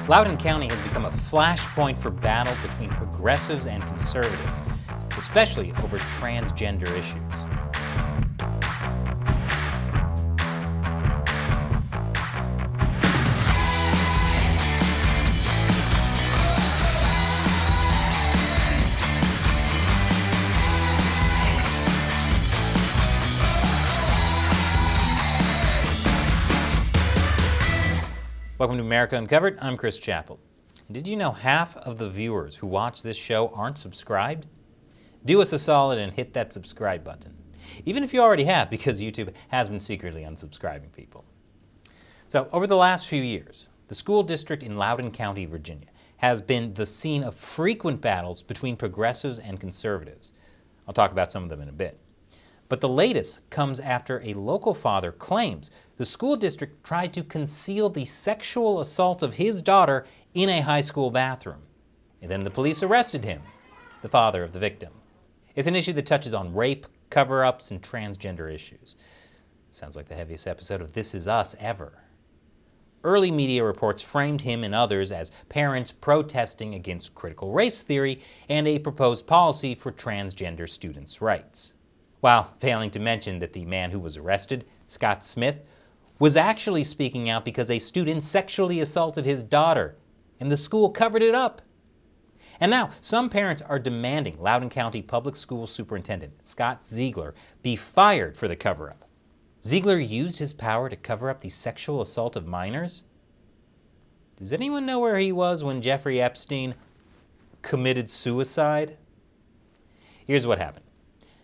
Loudon County has become a flashpoint for battle between progressives and conservatives, especially over transgender issues. Welcome to America Uncovered. I'm Chris Chappell. Did you know half of the viewers who watch this show aren't subscribed? Do us a solid and hit that subscribe button. Even if you already have, because YouTube has been secretly unsubscribing people. So, over the last few years, the school district in Loudoun County, Virginia, has been the scene of frequent battles between progressives and conservatives. I'll talk about some of them in a bit. But the latest comes after a local father claims the school district tried to conceal the sexual assault of his daughter in a high school bathroom. And then the police arrested him, the father of the victim. It's an issue that touches on rape, cover-ups, and transgender issues. Sounds like the heaviest episode of This Is Us ever. Early media reports framed him and others as parents protesting against critical race theory and a proposed policy for transgender students' rights, while failing to mention that the man who was arrested, Scott Smith, was actually speaking out because a student sexually assaulted his daughter, and the school covered it up. And now, some parents are demanding Loudoun County Public School Superintendent Scott Ziegler be fired for the cover-up. Ziegler used his power to cover up the sexual assault of minors? Does anyone know where he was when Jeffrey Epstein committed suicide? Here's what happened.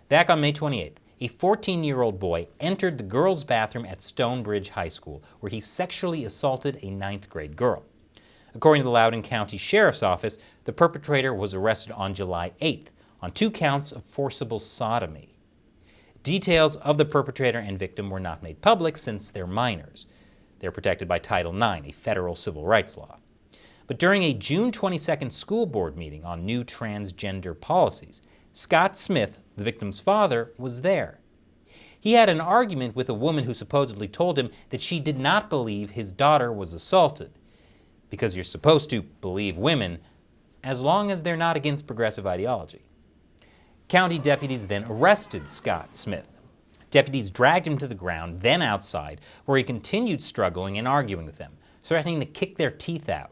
Back on May 28th, a 14-year-old boy entered the girls' bathroom at Stonebridge High School, where he sexually assaulted a 9th grade girl. According to the Loudoun County Sheriff's Office, the perpetrator was arrested on July 8th on 2 counts of forcible sodomy. Details of the perpetrator and victim were not made public since they're minors. They're protected by Title IX, a federal civil rights law. But during a June 22nd school board meeting on new transgender policies, Scott Smith, the victim's father, was there. He had an argument with a woman who supposedly told him that she did not believe his daughter was assaulted, because you're supposed to believe women as long as they're not against progressive ideology. County deputies then arrested Scott Smith. Deputies dragged him to the ground, then outside, where he continued struggling and arguing with them, threatening to kick their teeth out.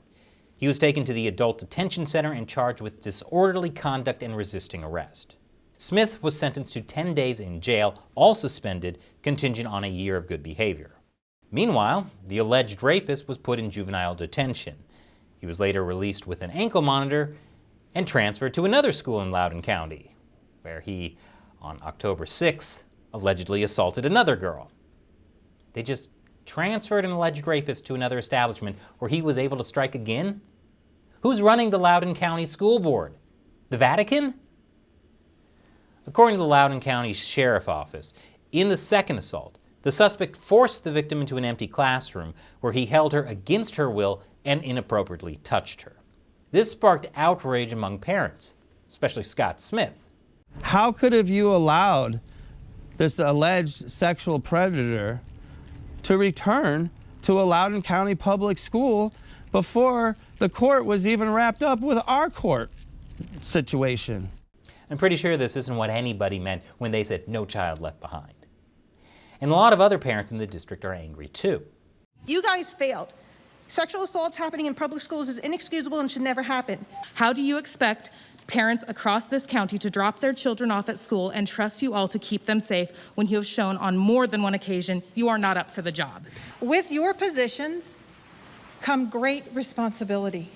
He was taken to the Adult Detention Center and charged with disorderly conduct and resisting arrest. Smith was sentenced to 10 days in jail, all suspended, contingent on a year of good behavior. Meanwhile, the alleged rapist was put in juvenile detention. He was later released with an ankle monitor and transferred to another school in Loudoun County, where he, on October 6th, allegedly assaulted another girl. They just transferred an alleged rapist to another establishment where he was able to strike again? Who's running the Loudoun County School Board? The Vatican? According to the Loudoun County Sheriff's Office, in the second assault, the suspect forced the victim into an empty classroom where he held her against her will and inappropriately touched her. This sparked outrage among parents, especially Scott Smith. How could have you allowed this alleged sexual predator to return to a Loudoun County public school before the court was even wrapped up with our court situation? I'm pretty sure this isn't what anybody meant when they said no child left behind. And a lot of other parents in the district are angry too. You guys failed. Sexual assaults happening in public schools is inexcusable and should never happen. How do you expect parents across this county to drop their children off at school and trust you all to keep them safe when you have shown on more than one occasion you are not up for the job? With your positions come great responsibility,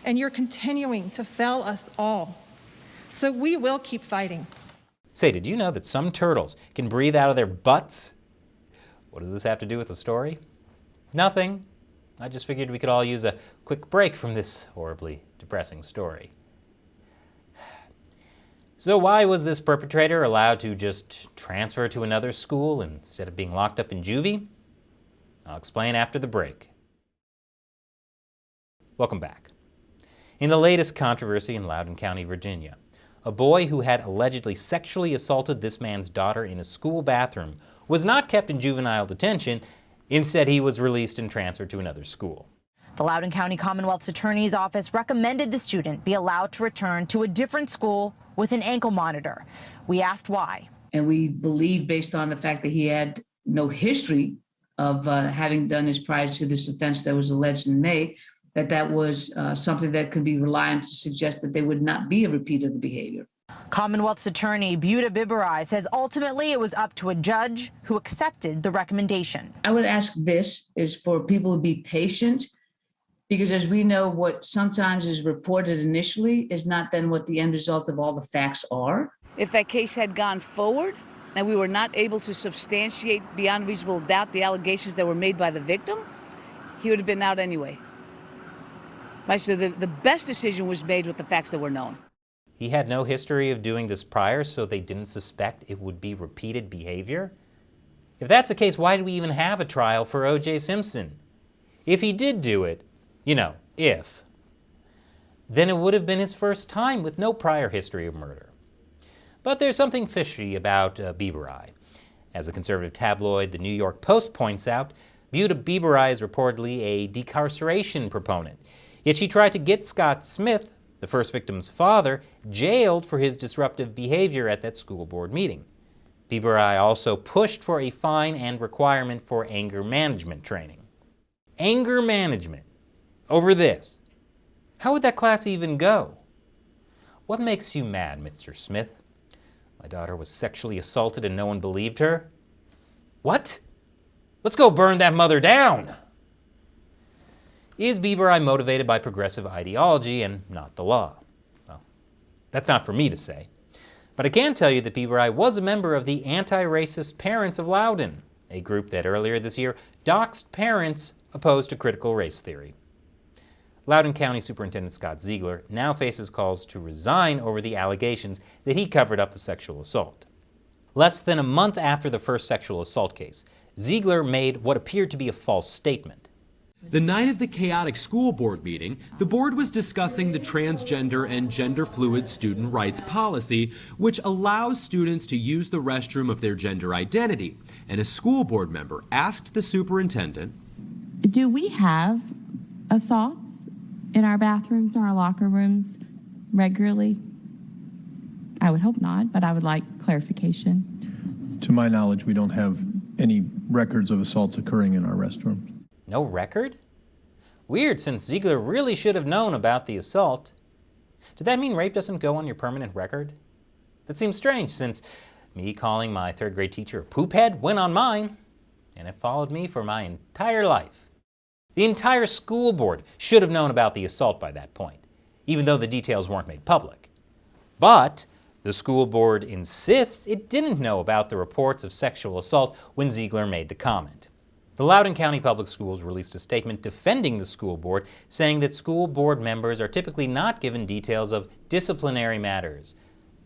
and you're continuing to fail us all. So we will keep fighting. Say, did you know that some turtles can breathe out of their butts? What does this have to do with the story? Nothing. I just figured we could all use a quick break from this horribly depressing story. So why was this perpetrator allowed to just transfer to another school instead of being locked up in juvie? I'll explain after the break. Welcome back. In the latest controversy in Loudoun County, Virginia, a boy who had allegedly sexually assaulted this man's daughter in a school bathroom was not kept in juvenile detention. Instead, he was released and transferred to another school. The Loudoun County Commonwealth's Attorney's Office recommended the student be allowed to return to a different school with an ankle monitor. We asked why. And we believe, based on the fact that he had no history of having done this prior to this offense that was alleged in May, that was something that could be reliant to suggest that there would not be a repeat of the behavior. Commonwealth's attorney Buda Biberai says ultimately it was up to a judge who accepted the recommendation. I would ask this is for people to be patient, because as we know, what sometimes is reported initially is not then what the end result of all the facts are. If that case had gone forward and we were not able to substantiate beyond reasonable doubt the allegations that were made by the victim, he would have been out anyway. Right, so the best decision was made with the facts that were known. He had no history of doing this prior, so they didn't suspect it would be repeated behavior? If that's the case, why do we even have a trial for O.J. Simpson? If he did do it, then it would have been his first time with no prior history of murder. But there's something fishy about Biberai. As the conservative tabloid The New York Post points out, Buda Biberai is reportedly a decarceration proponent. Yet she tried to get Scott Smith, the first victim's father, jailed for his disruptive behavior at that school board meeting. Biberai also pushed for a fine and requirement for anger management training. Anger management. Over this. How would that class even go? What makes you mad, Mr. Smith? My daughter was sexually assaulted and no one believed her? What? Let's go burn that mother down! Is Biberai motivated by progressive ideology and not the law? Well, that's not for me to say. But I can tell you that Biberai was a member of the Anti-Racist Parents of Loudoun, a group that earlier this year doxed parents opposed to critical race theory. Loudon County Superintendent Scott Ziegler now faces calls to resign over the allegations that he covered up the sexual assault. Less than a month after the first sexual assault case, Ziegler made what appeared to be a false statement. The night of the chaotic school board meeting, the board was discussing the transgender and gender-fluid student rights policy, which allows students to use the restroom of their gender identity. And a school board member asked the superintendent, "Do we have assaults in our bathrooms or our locker rooms regularly?" I would hope not, but I would like clarification. To my knowledge, we don't have any records of assaults occurring in our restrooms. No record? Weird, since Ziegler really should have known about the assault. Did that mean rape doesn't go on your permanent record? That seems strange, since me calling my third grade teacher a poophead went on mine, and it followed me for my entire life. The entire school board should have known about the assault by that point, even though the details weren't made public. But the school board insists it didn't know about the reports of sexual assault when Ziegler made the comment. The Loudoun County Public Schools released a statement defending the school board, saying that school board members are typically not given details of disciplinary matters.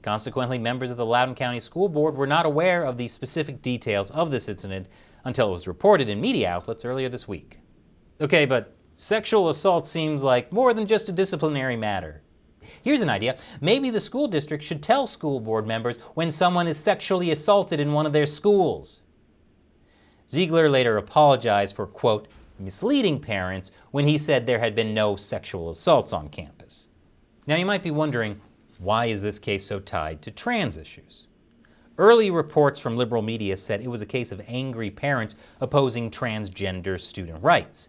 Consequently, members of the Loudoun County School Board were not aware of the specific details of this incident until it was reported in media outlets earlier this week. Okay, but sexual assault seems like more than just a disciplinary matter. Here's an idea. Maybe the school district should tell school board members when someone is sexually assaulted in one of their schools. Ziegler later apologized for, quote, misleading parents when he said there had been no sexual assaults on campus. Now you might be wondering, why is this case so tied to trans issues? Early reports from liberal media said it was a case of angry parents opposing transgender student rights.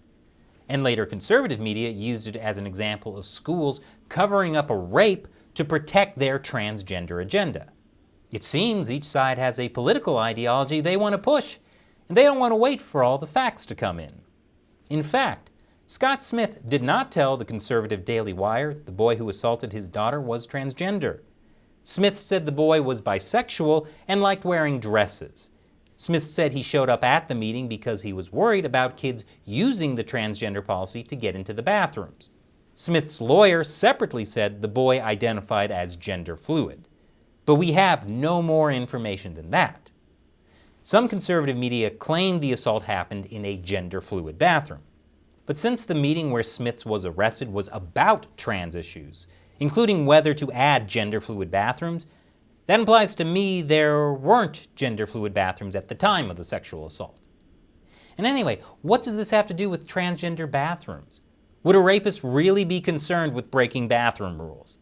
And later conservative media used it as an example of schools covering up a rape to protect their transgender agenda. It seems each side has a political ideology they want to push, and they don't want to wait for all the facts to come in. In fact, Scott Smith did not tell the conservative Daily Wire the boy who assaulted his daughter was transgender. Smith said the boy was bisexual and liked wearing dresses. Smith said he showed up at the meeting because he was worried about kids using the transgender policy to get into the bathrooms. Smith's lawyer separately said the boy identified as gender fluid. But we have no more information than that. Some conservative media claimed the assault happened in a gender-fluid bathroom. But since the meeting where Smith was arrested was about trans issues, including whether to add gender-fluid bathrooms, that implies to me there weren't gender-fluid bathrooms at the time of the sexual assault. And anyway, what does this have to do with transgender bathrooms? Would a rapist really be concerned with breaking bathroom rules?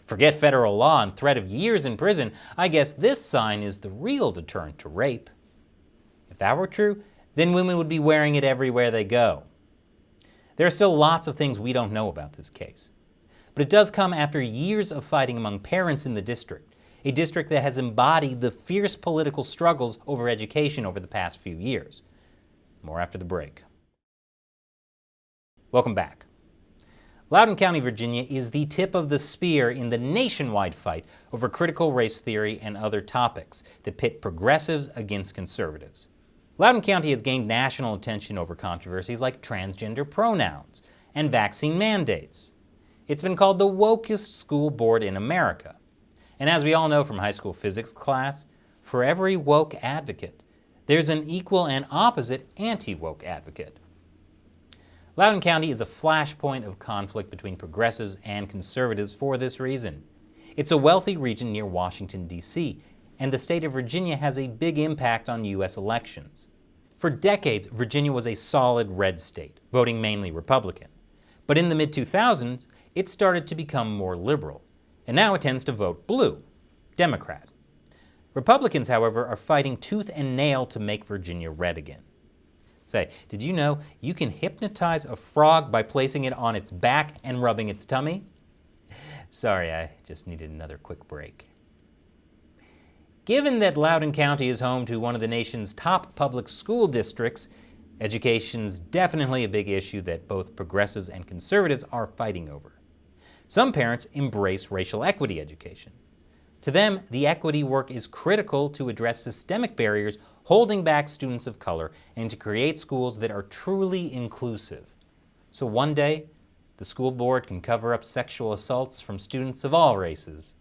Forget federal law and threat of years in prison, I guess this sign is the real deterrent to rape. If that were true, then women would be wearing it everywhere they go. There are still lots of things we don't know about this case. But it does come after years of fighting among parents in the district, a district that has embodied the fierce political struggles over education over the past few years. More after the break. Welcome back. Loudon County, Virginia is the tip of the spear in the nationwide fight over critical race theory and other topics that pit progressives against conservatives. Loudon County has gained national attention over controversies like transgender pronouns and vaccine mandates. It's been called the wokest school board in America. And as we all know from high school physics class, for every woke advocate, there's an equal and opposite anti-woke advocate. Loudon County is a flashpoint of conflict between progressives and conservatives for this reason. It's a wealthy region near Washington, D.C., and the state of Virginia has a big impact on U.S. elections. For decades, Virginia was a solid red state, voting mainly Republican. But in the mid-2000s, it started to become more liberal, and now it tends to vote blue, Democrat. Republicans, however, are fighting tooth and nail to make Virginia red again. Say, did you know you can hypnotize a frog by placing it on its back and rubbing its tummy? Sorry, I just needed another quick break. Given that Loudon County is home to one of the nation's top public school districts, education's definitely a big issue that both progressives and conservatives are fighting over. Some parents embrace racial equity education. To them, the equity work is critical to address systemic barriers holding back students of color and to create schools that are truly inclusive. So one day, the school board can cover up sexual assaults from students of all races.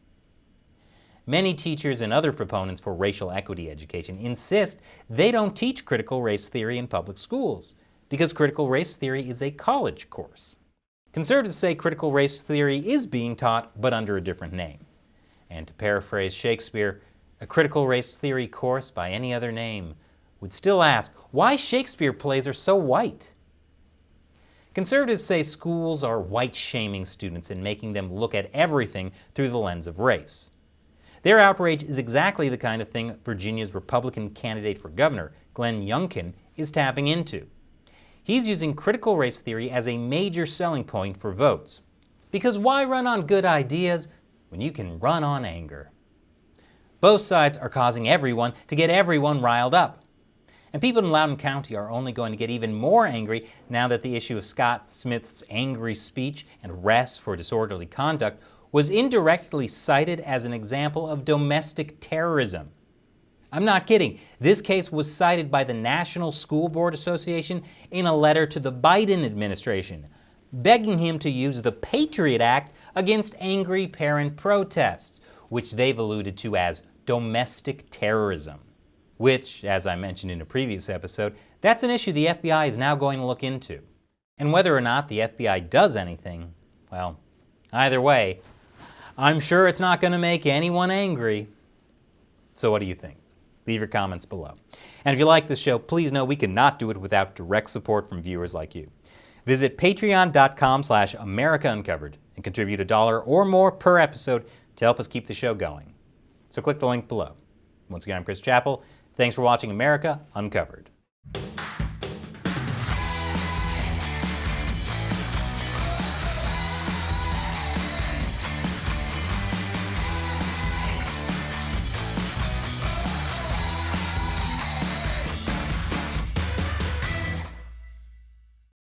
Many teachers and other proponents for racial equity education insist they don't teach critical race theory in public schools because critical race theory is a college course. Conservatives say critical race theory is being taught, but under a different name. And to paraphrase Shakespeare, a critical race theory course by any other name would still ask why Shakespeare plays are so white. Conservatives say schools are white-shaming students and making them look at everything through the lens of race. Their outrage is exactly the kind of thing Virginia's Republican candidate for governor, Glenn Youngkin, is tapping into. He's using critical race theory as a major selling point for votes. Because why run on good ideas when you can run on anger? Both sides are causing everyone to get everyone riled up. And people in Loudon County are only going to get even more angry now that the issue of Scott Smith's angry speech and arrest for disorderly conduct was indirectly cited as an example of domestic terrorism. I'm not kidding. This case was cited by the National School Board Association in a letter to the Biden administration, begging him to use the Patriot Act against angry parent protests, which they've alluded to as domestic terrorism. Which, as I mentioned in a previous episode, that's an issue the FBI is now going to look into. And whether or not the FBI does anything, well, either way, I'm sure it's not going to make anyone angry. So what do you think? Leave your comments below. And if you like this show, please know we cannot do it without direct support from viewers like you. Visit patreon.com/AmericaUncovered and contribute $1 or more per episode to help us keep the show going. So click the link below. Once again, I'm Chris Chappell. Thanks for watching America Uncovered.